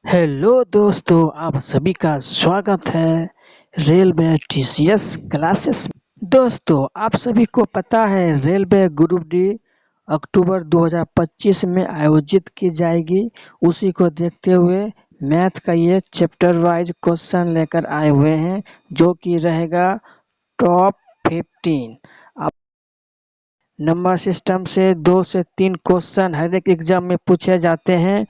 Hello दोस्तों, आप सभी का स्वागत है रेलवे टीसीएस क्लासेस में। दोस्तों, आप सभी को पता है रेलवे ग्रुप डी अक्टूबर 2025 में आयोजित की जाएगी। उसी को देखते हुए मैथ का ये चैप्टर वाइज क्वेश्चन लेकर आए हुए हैं, जो कि रहेगा टॉप 15। आप नंबर सिस्टम से 2 से 3 क्वेश्चन हर एक एग्जाम में पूछे जाते हैं।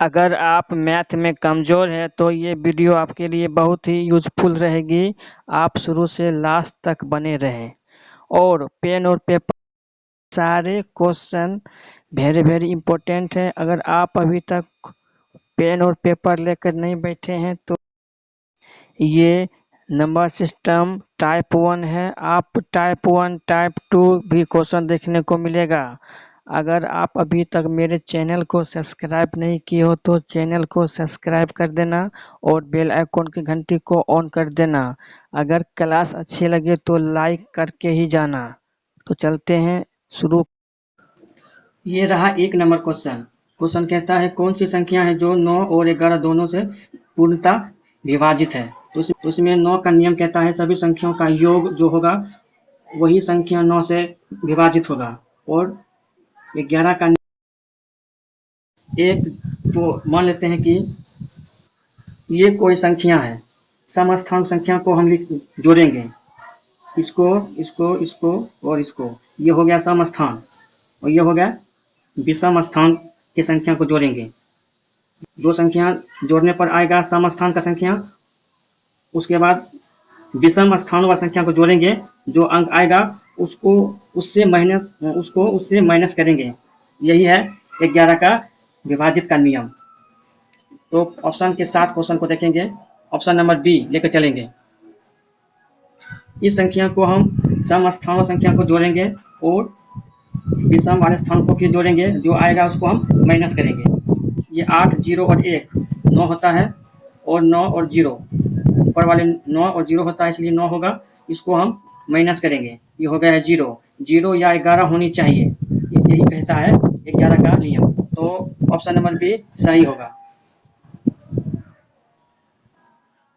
अगर आप मैथ में कमज़ोर हैं तो ये वीडियो आपके लिए बहुत ही यूज़फुल रहेगी। आप शुरू से लास्ट तक बने रहें और पेन और पेपर, सारे क्वेश्चन वेरी वेरी इम्पोर्टेंट हैं। अगर आप अभी तक पेन और पेपर लेकर नहीं बैठे हैं तो ये नंबर सिस्टम टाइप 1 है। आप टाइप 1 टाइप 2 भी क्वेश्चन देखने को मिलेगा। अगर आप अभी तक मेरे चैनल को सब्सक्राइब नहीं किए हो तो चैनल को सब्सक्राइब कर देना और बेल आइकॉन की घंटी को ऑन कर देना। अगर क्लास अच्छी लगे तो लाइक करके ही जाना। तो चलते हैं शुरू। ये रहा 1 नंबर क्वेश्चन। क्वेश्चन कहता है कौन सी संख्या है जो 9 और 11 दोनों से पूर्णतः विभाजित है। तो उसमें 9 का नियम कहता है सभी संख्याओं का योग जो होगा वही संख्या 9 से विभाजित होगा। और 11 का एक तो मान लेते हैं कि ये कोई संख्या है। समस्थानिक संख्या को हम जोड़ेंगे, इसको इसको इसको और इसको। ये हो गया समस्थान और ये हो गया विषम स्थान की संख्या को जोड़ेंगे। दो संख्या जोड़ने पर आएगा समस्थान का संख्या। उसके बाद विषम स्थानों वाली संख्या को जोड़ेंगे, जो अंक आएगा उससे माइनस करेंगे। यही है 11 का विभाजित का नियम। तो ऑप्शन के साथ क्वेश्चन को देखेंगे। ऑप्शन नंबर बी लेकर चलेंगे। इस संख्या को हम समस्थानों संख्या को जोड़ेंगे और विषम वाले स्थान को फिर जोड़ेंगे, जो आएगा उसको हम माइनस करेंगे। ये 8 0 और 1 9 होता है और 9 और 0 ऊपर वाले 9 और 0 होता है, इसलिए 9 होगा। इसको हम माइनस करेंगे, ये हो गया है 0 या 11 होनी चाहिए। यही कहता है 11 का नियम। तो ऑप्शन नंबर बी सही होगा।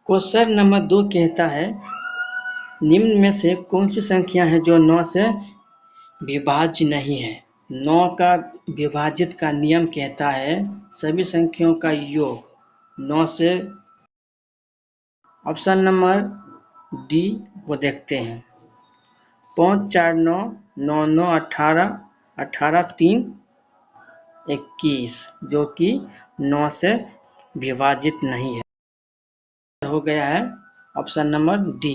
क्वेश्चन नंबर 2 कहता है निम्न में से कौन सी संख्या है जो 9 से विभाज्य नहीं है। 9 का विभाजित का नियम कहता है सभी संख्याओं का योग 9 से। ऑप्शन नंबर डी को देखते हैं। 5 4 9 9 9 18 18 3 21, जो कि 9 से विभाजित नहीं है। हो गया है ऑप्शन नंबर डी।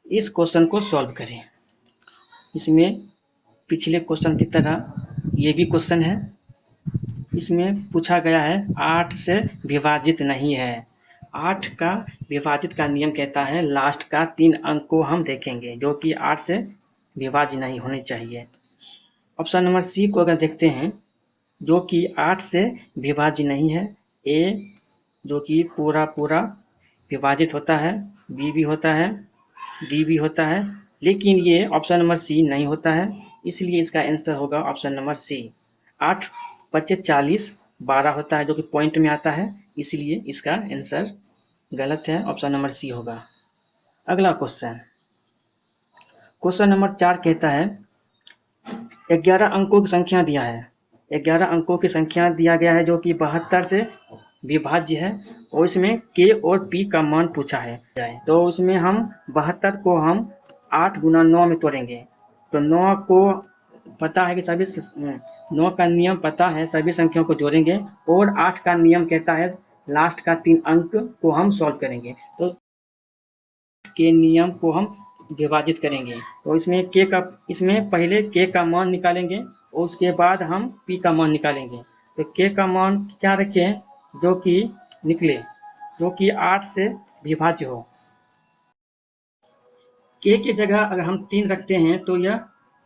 इस क्वेश्चन को सॉल्व करें। इसमें पिछले क्वेश्चन की तरह ये भी क्वेश्चन है। इसमें पूछा गया है 8 से विभाजित नहीं है। 8 का विभाजित का नियम कहता है लास्ट का 3 अंक को हम देखेंगे, जो कि 8 से विभाज्य नहीं होने चाहिए। ऑप्शन नंबर सी को अगर देखते हैं, जो कि 8 से विभाज्य नहीं है। ए जो कि पूरा पूरा विभाजित होता है, बी भी होता है, डी भी होता है, लेकिन ये ऑप्शन नंबर सी नहीं होता है। इसलिए इसका आंसर होगा ऑप्शन नंबर सी। 8 25 40 12 होता है, जो कि पॉइंट में आता है, इसलिए इसका आंसर गलत है, ऑप्शन नंबर सी होगा। अगला क्वेश्चन, क्वेश्चन नंबर 4 कहता है 11 अंकों की संख्या दिया है। 11 अंकों की संख्या दिया गया है, जो कि 72 से विभाज्य है और इसमें के और पी का मान पूछा है। तो उसमें हम 72 को हम 8 गुना 9 में तोड़ेंगे। तो 9 को पता है कि सभी 9 का नियम पता है, सभी संख्याओं को जोड़ेंगे और 8 का नियम कहता है लास्ट का 3 अंक को हम सॉल्व करेंगे। तो के नियम को हम विभाजित करेंगे। तो इसमें पहले के का मान निकालेंगे और उसके बाद हम पी का मान निकालेंगे। तो के का मान क्या रखें, जो कि निकले, जो कि 8 से विभाज्य हो। के की जगह अगर हम 3 रखते हैं तो यह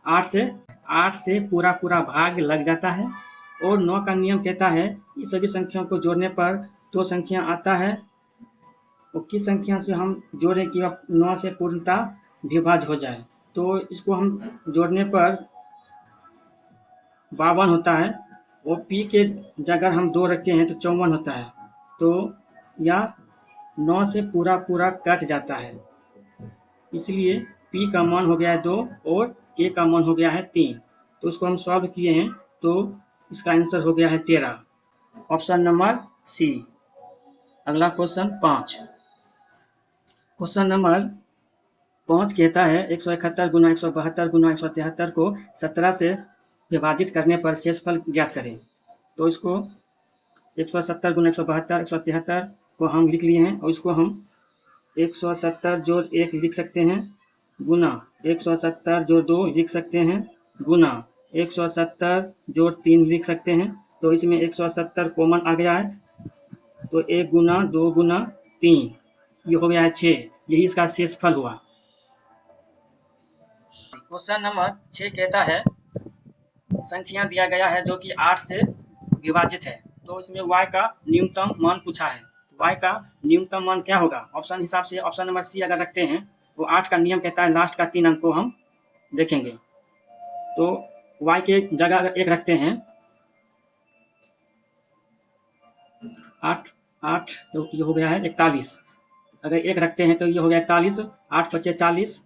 8 से पूरा पूरा भाग लग जाता है। और 9 का नियम कहता है कि सभी संख्याओं को जोड़ने पर जो संख्या आता है वो किस संख्या से हम जोड़ें कि 9 से पूर्णतः विभाज्य हो जाए। तो इसको हम जोड़ने पर 52 होता है, वो पी के जगह हम 2 रखे हैं तो 54 होता है, तो यह 9 से पूरा पूरा कट जाता है, इसलिए पी का मान हो गया है 2 और के का मान हो गया है 3। तो उसको हम सॉल्व किए हैं तो इसका आंसर हो गया है 13, ऑप्शन नंबर सी। अगला क्वेश्चन 5। क्वेश्चन नंबर 5 कहता है 171 गुना 172 गुना 173 को 17 से विभाजित करने पर शेषफल ज्ञात करें। तो इसको 170 गुना 172 173 को हम लिख लिए हैं और इसको हम 170 जोड़ 1 लिख सकते हैं, गुना 170 जोड़ 2 लिख सकते हैं, गुना 170 जोड़ 3 लिख सकते हैं। तो इसमें 170 कॉमन आ गया है, तो 1 गुना 2 गुना 3 ये हो गया है 6, यही इसका शेषफल हुआ। क्वेश्चन नंबर 6 कहता है संख्या दिया गया है जो कि 8 से विभाजित है, तो इसमें y का न्यूनतम मान पूछा है। y का न्यूनतम मान क्या होगा? ऑप्शन हिसाब से ऑप्शन नंबर सी अगर रखते हैं तो 8 का नियम कहता है लास्ट का 3 अंक को हम देखेंगे, तो y के जगह अगर 1 रखते हैं 8 8 तो ये हो गया है 41, अगर 1 रखते हैं तो ये हो गया 41, 8 पचे 40,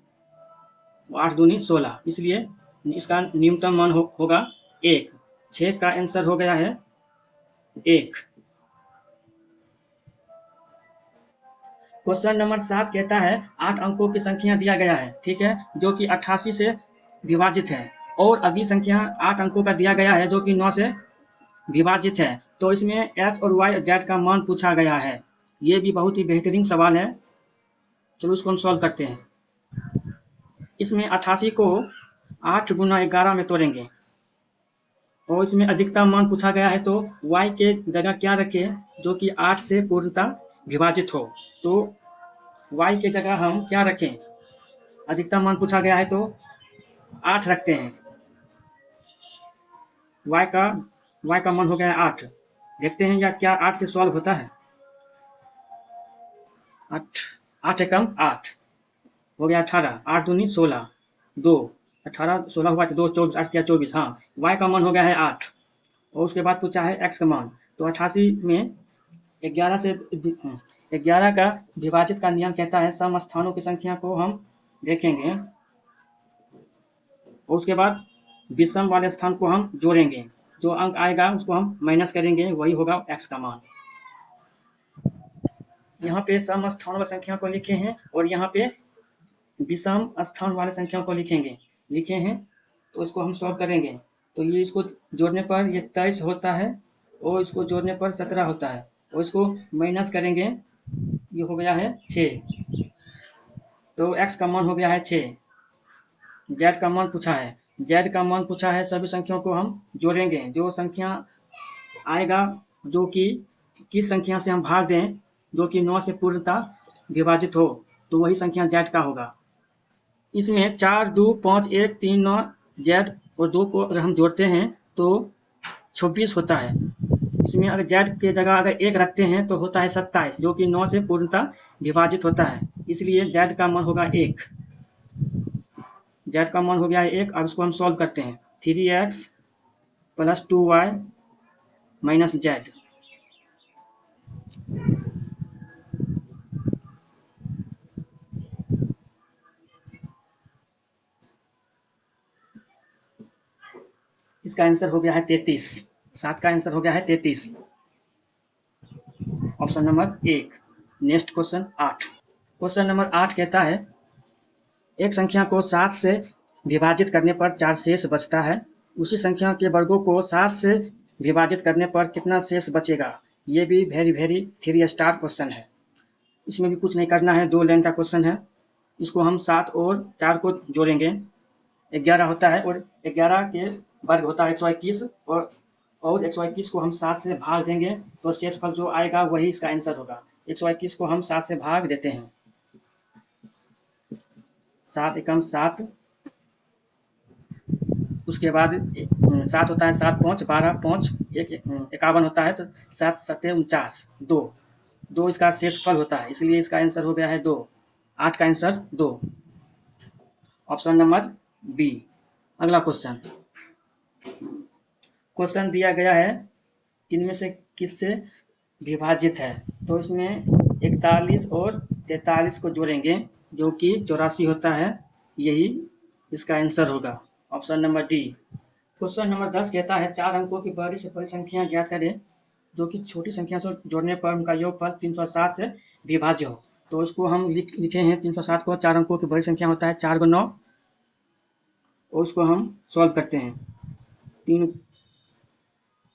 8 दूनी 16, इसलिए इसका न्यूनतम मान होगा 1। 6 का आंसर हो गया है 1। क्वेश्चन नंबर 7 कहता है 8 अंकों की संख्या दिया गया है, ठीक है, जो कि 88 से विभाजित है, और अगली संख्या 8 अंकों का दिया गया है जो कि 9 से विभाजित है। तो इसमें x और y z का मान पूछा गया है। ये भी बहुत ही बेहतरीन सवाल है, चलो उसको हम सॉल्व करते हैं। इसमें 88 को 8 गुना 11 में तोड़ेंगे और इसमें अधिकतम मान पूछा गया है, तो y के जगह क्या रखें जो कि 8 से पूर्णतः विभाजित हो। तो y के जगह हम क्या रखें, अधिकतम मान पूछा गया है तो 8 रखते हैं। y का मान हो गया है 8, देखते हैं या क्या 8 से सॉल्व होता है। 8 एकम 8 हो गया 18, 8 दूनी 16, 2 18 16 हुआ तो 2 24, 8 24, हाँ y का मान हो गया है 8। और उसके बाद पूछा है x का मान, तो 88 में 11 का विभाजित का नियम कहता है सम स्थानों की संख्या को हम देखेंगे और उसके बाद विषम वाले स्थान को हम जोड़ेंगे, जो अंक आएगा उसको हम माइनस करेंगे, वही होगा x का मान। यहाँ पे सम स्थान वाली संख्या को लिखे हैं और यहाँ पे विषम स्थान वाले संख्या को लिखे हैं, तो इसको हम सॉल्व करेंगे। तो ये इसको जोड़ने पर ये 23 होता है और इसको जोड़ने पर 17 होता है और इसको माइनस करेंगे, ये हो गया है 6। तो x का मान हो गया है 6। z का मान पूछा है, z का मान पूछा है, सभी संख्याओं को हम जोड़ेंगे, जो संख्या आएगा जो कि किस संख्या से हम भाग दें जो कि 9 से पूर्णतः विभाजित हो, तो वही संख्या z का होगा। इसमें 4 2 5 1 3 9 z और 2 को अगर हम जोड़ते हैं तो 26 होता है। इसमें अगर z के जगह अगर 1 रखते हैं तो होता है 27, जो कि 9 से पूर्णतः विभाजित होता है, इसलिए z का मान होगा 1। z का मान हो गया है 1। अब इसको हम सॉल्व करते हैं, 3x plus 2y minus z। इसका आंसर हो गया है 33, 7 का आंसर हो गया है 33, option number 1। Next question 8। Question number 8 कहता है एक संख्या को 7 से विभाजित करने पर 4 शेष बचता है, उसी संख्या के वर्गों को 7 से विभाजित करने पर कितना शेष बचेगा। ये भी वेरी 3 स्टार क्वेश्चन है, इसमें भी कुछ नहीं करना है, 2 लाइन का क्वेश्चन है। इसको हम 7 और 4 को जोड़ेंगे, 11 होता है और 11 के वर्ग होता है 121, और 121 को हम 7 से भाग देंगे तो शेषफल जो आएगा वही इसका आंसर होगा। 121 को हम 7 से भाग देते हैं, 7 एकम 7, उसके बाद 7 होता है 7 5 12 5 51 होता है, तो 7 7 49, 2 इसका शेषफल होता है, इसलिए इसका आंसर हो गया है 2। 8 का आंसर 2, ऑप्शन नंबर बी। अगला क्वेश्चन क्वेश्चन दिया गया है इनमें से किससे विभाजित है, तो इसमें 41 और 43 को जोड़ेंगे जो कि 84 होता है, यही इसका आंसर होगा, option number D. Question number 10 कहता है 4 अंकों की बड़ी से बड़ी संख्या ज्ञात करें जो कि छोटी संख्या से जोड़ने पर उनका योगफल 360 से विभाज्य हो। तो इसको हम लिखे हैं 360 को 4 अंकों की बड़ी संख्या होता है 4 × 9, और उसको हम सॉल्व करते हैं। 3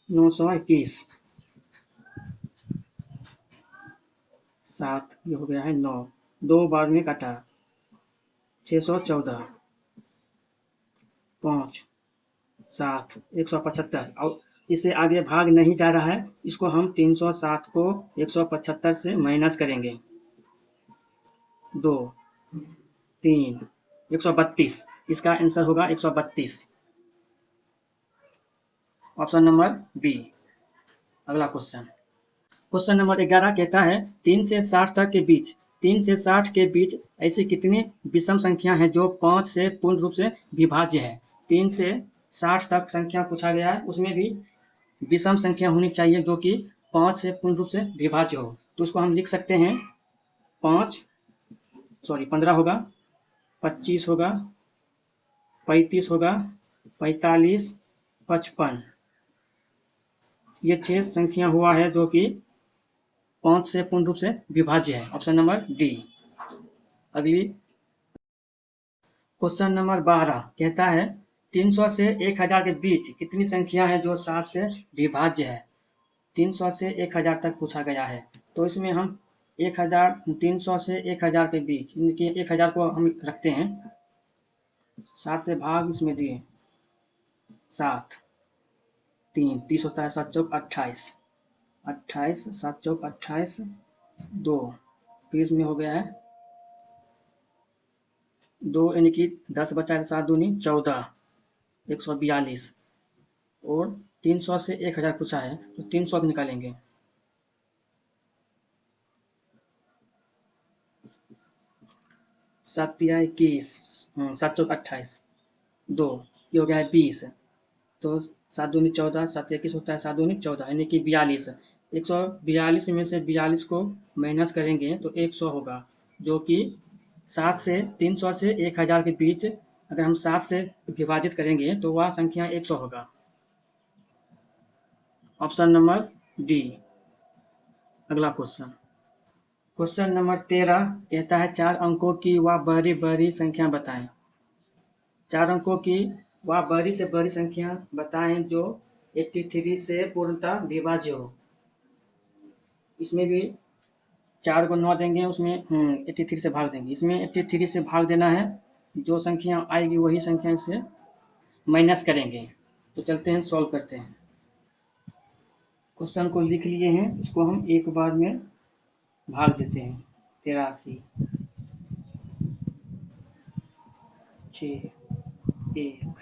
921 7, ये हो गया है 9, 2 बार में काटा 614, 5 7 175, और इससे आगे भाग नहीं जा रहा है, इसको हम 360 को 175 से माइनस करेंगे। 2 3 132, इसका आंसर होगा 132, ऑप्शन नंबर बी। अगला क्वेश्चन नंबर 11 कहता है 3 से 60 तक के बीच 3 से 60 के बीच ऐसी कितनी विषम संख्या है जो 5 से पूर्ण रूप से विभाज्य है। 3 से 60 तक संख्या पूछा गया है, उसमें भी विषम संख्या होनी चाहिए जो कि 5 से पूर्ण रूप से विभाज्य हो। तो उसको हम लिख सकते हैं 15 होगा, 25 होगा, 35 होगा, 45, 55, ये 6 संख्या हुआ है जो कि 5 से पूर्ण रूप से विभाज्य है, ऑप्शन नंबर डी। अगली क्वेश्चन नंबर 12 कहता है 300 से 1000 के बीच कितनी संख्या है जो 7 से विभाज्य है। 300 से 1000 तक पूछा गया है, तो इसमें हम 300 से 1000 के बीच इनके 1000 को हम रखते हैं, 7 से भाग इसमें दिए 7 3 30 होता है, 7 चौक 28, 28 7 चौक 28, 2 फिर इसमें हो गया है 2 यानी कि 10 बचा है, 7 दूनी 14, 142, और 300 से 1000 पूछा है तो 300 को निकालेंगे, 7 या 21, 7 चौक 28, 2 ये हो गया है 20, तो 7 दूनी 14, 7 21 होता है, 7 दूनी 14 यानी कि 42, 142 में से 42 को माइनस करेंगे तो 100 होगा, जो कि 7 से 300 से 1000 के बीच अगर हम 7 से विभाजित करेंगे तो वह संख्या 100 होगा, ऑप्शन नंबर डी। अगला क्वेश्चन नंबर 13 कहता है 4 अंकों की वह बड़ी बड़ी संख्या बताएं। 4 अंकों की वह बड़ी से बड़ी संख्या बताएं जो 83 से पूर्णतः विभाज्य हो। इसमें भी 4 को 9 देंगे, उसमें 83 से भाग देंगे, इसमें 83 से भाग देना है, जो संख्या आएगी वही संख्या से माइनस करेंगे। तो चलते हैं सॉल्व करते हैं। क्वेश्चन को लिख लिए हैं, इसको हम एक बार में भाग देते हैं। 83 6 1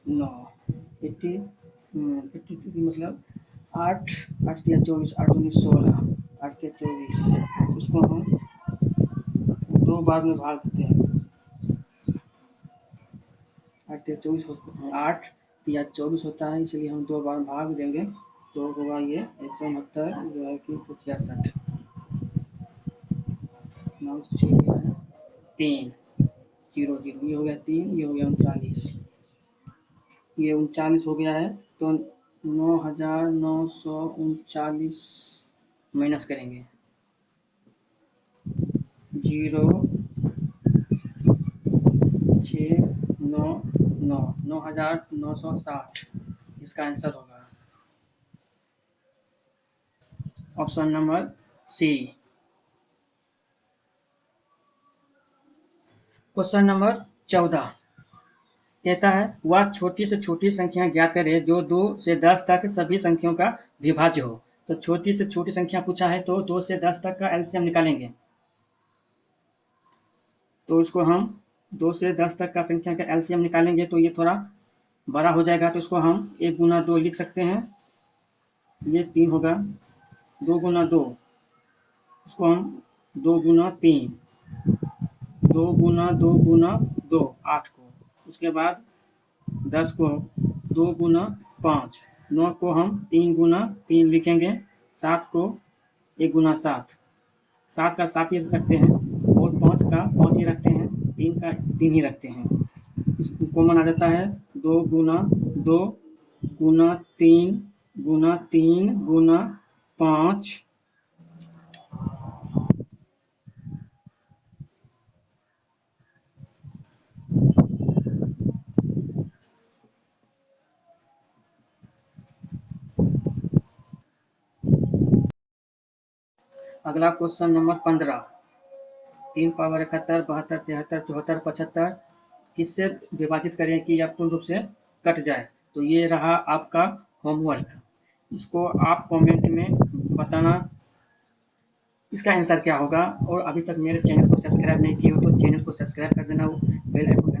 9 83 मतलब 8 8 या 24, 8 दूनी 16, 8 या 24, उसको हम 2 बार में भाग देते हैं। 8 या 24 8 या 24 होता है, इसलिए हम 2 बार भाग देंगे, तो होगा ये 169 जो है कि 66, 9 से 6 है 3 0 0, ये हो गया 3, ये हो गया 39, ये 39 हो गया है, तो 9939 माइनस करेंगे, 0 6 9 9 9960 इसका आंसर होगा, option number C. Question number 14 कहता है वह छोटी से छोटी संख्या ज्ञात करे जो 2 से 10 तक सभी संख्याओं का विभाज्य हो। तो छोटी से छोटी संख्या पूछा है, तो 2 से 10 तक का एलसीएम निकालेंगे, तो इसको हम 2 से 10 तक का संख्या का एलसीएम निकालेंगे तो ये थोड़ा बड़ा हो जाएगा, तो इसको हम 1 गुना 2 लिख सकते हैं, ये 3 होगा, 2 गुना 2, इसको हम 2 गुना 3, 2 गुना 2 गुना 2 8 को, उसके बाद 10 को 2 गुना 5। 9 को हम 3 गुना 3 लिखेंगे, 7 को 1 गुना 7, 7 का 7 ही रखते हैं और 5 का 5 ही रखते हैं, 3 का 3 ही रखते हैं। इसको कॉमन आ जाता है 2 गुना 2 गुना 3 गुना 3 गुना 5। अगला क्वेश्चन नंबर 15। 3 पावर 71, 72, 73, 74, 75 किससे विभाजित करें कि यह पूर्ण रूप से कट जाए। तो ये रहा आपका होमवर्क। इसको आप कमेंट में बताना इसका आंसर क्या होगा। और अभी तक मेरे चैनल को सब्सक्राइब नहीं किए हो तो चैनल को सब्सक्राइब कर देना, बेल आइकन